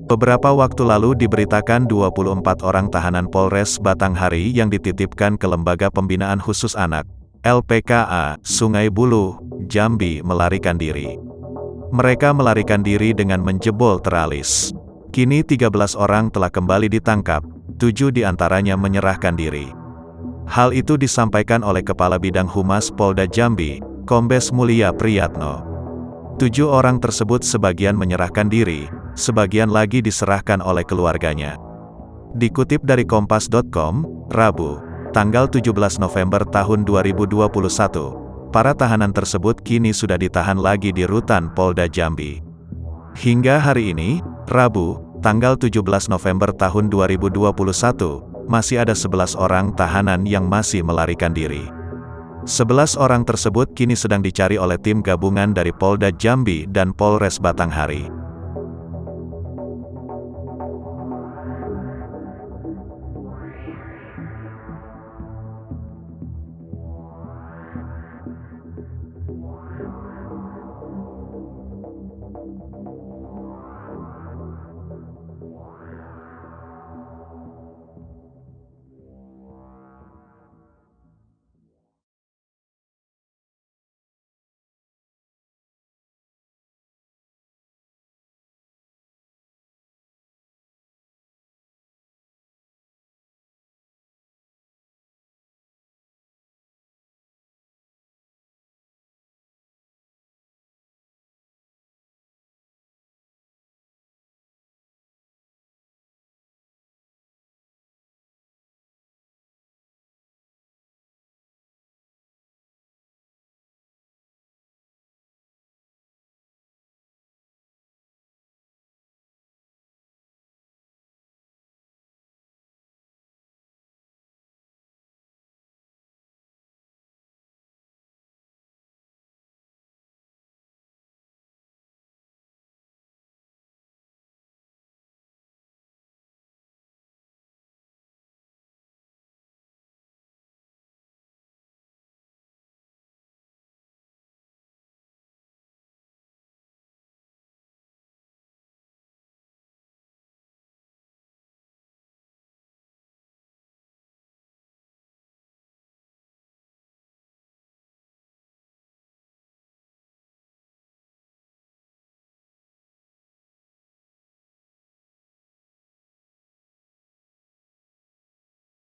Beberapa waktu lalu diberitakan 24 orang tahanan Polres Batanghari yang dititipkan ke Lembaga Pembinaan Khusus Anak, LPKA, Sungai Buloh, Jambi melarikan diri. Mereka melarikan diri dengan menjebol teralis. Kini 13 orang telah kembali ditangkap, 7 diantaranya menyerahkan diri. Hal itu disampaikan oleh Kepala Bidang Humas Polda Jambi, Kombes Mulia Priyatno. 7 orang tersebut sebagian menyerahkan diri, sebagian lagi diserahkan oleh keluarganya. Dikutip dari Kompas.com, Rabu, tanggal 17 November tahun 2021, para tahanan tersebut kini sudah ditahan lagi di Rutan Polda Jambi. Hingga hari ini, Rabu, tanggal 17 November tahun 2021, masih ada 11 orang tahanan yang masih melarikan diri. 11 orang tersebut kini sedang dicari oleh tim gabungan dari Polda Jambi dan Polres Batanghari.